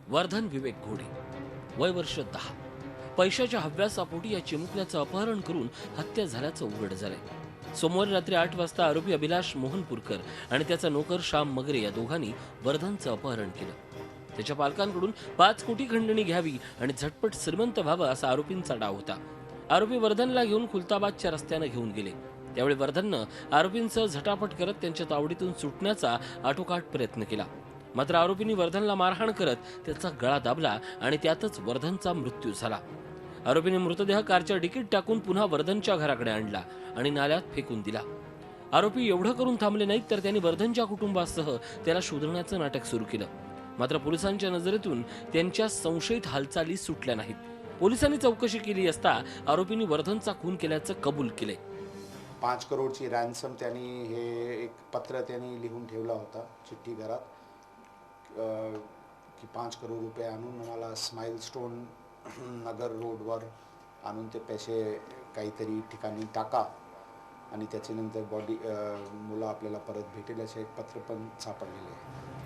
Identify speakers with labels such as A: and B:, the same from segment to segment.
A: वर्धन विवेक घोडे, वय वर्ष 10, पैशाच्या हव्यासापोटी या चिमुकल्याचं अपहरण करून हत्या झाल्याचं उघड झालंय। सोमवारी रात्री 8 वाजता आरोपी अभिलाष मोहनपूरकर आणि त्याचा नोकर श्याम मगरे या दोघांनी वर्धनचं अपहरण केलं। त्याच्या पालकांकडून 5 कोटी खंडणी घ्यावी आणि झटपट श्रीमंत व्हावं असा आरोपींचा डाव होता। आरोपी वर्धनला घेऊन खुलताबादच्या रस्त्याने घेऊन गेले। त्यावेळी वर्धननं आरोपींसह झटापट करत त्यांच्या तावडीतून सुटण्याचा आटोकाट प्रयत्न केला। मात्र आरोपींनी वर्धनला मारहाण करत त्याचा गळा दाबला आणि त्यातच वर्धनचा मृत्यू झाला। आरोपीने मृतदेह कारच्या डिकीत टाकून पुन्हा वर्धनच्या घराकडे आणला आणि नाल्यात फेकून दिला। आरोपी एवढं करून थांबले नाहीत तर त्यांनी वर्धनच्या कुटुंबासह त्याला शोधण्याचं नाटक सुरू केलं। मात्र पोलिसांच्या नजरेतून त्यांच्या संशयित हालचाली सुटल्या नाहीत। पोलिसांनी चौकशी केली असता आरोपींनी वर्धनचा खून केल्याचं कबूल केले।
B: 5 करोडची रॅन्सम त्यांनी हे एक पत्र त्यांनी लिहून ठेवला होता चिठ्ठी घरात की 5 करोड रुपये आणून मला स्माइल स्टोन नगर रोडवर आणून ते पैसे काहीतरी ठिकाणी टाका आणि त्याच्यानंतर मुलं आपल्याला परत भेटेल असे एक पत्र पण सापडलेले आहे।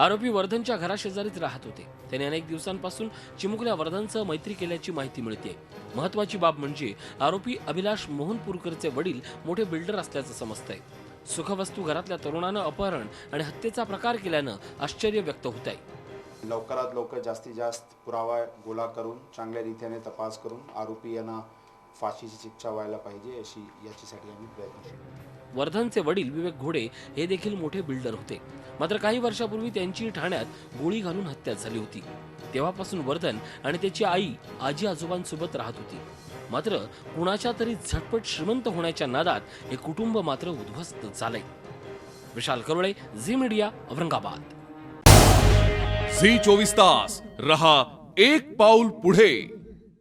A: आरोपी वर्धनच्या घराशेजारीच राहत होते। त्याने अनेक दिवसांपासून चिमुकल्या वर्धनसह मैत्री केल्याची माहिती मिळते। महत्वाची बाब म्हणजे आरोपी अभिलाष मोहनपूरकरचे वडील मोठे बिल्डर असल्याचं समजतंय। सुखवस्तू घरातल्या तरुणानं अपहरण आणि हत्येचा प्रकार केल्यानं आश्चर्य व्यक्त होत आहे।
B: लवकरात लवकर जास्तीत जास्त पुरावा गोळा करून चांगल्या रीतीने तपास करून आरोपी यांना फाशीची शिक्षा व्हायला पाहिजे अशी याच्यासाठी आम्ही प्रयत्नशील।
A: वर्धनचे वडील विवेक घोडे हे देखील मोठे बिल्डर होते। मात्र काही वर्षापूर्वी त्यांची ठाण्यात गोळी घालून हत्या झाली होती। तेव्हापासून वर्धन आणि त्याची आई आजी आजोबांसोबत राहत होती। मात्र कुणाच्या तरी झटपट श्रीमंत होण्याच्या नादात हे कुटुंब मात्र उद्ध्वस्त झालंय। Vishal Karole, Zee media, Aurangabad.
C: Zee 24 तास रहा एक पाऊल पुढे।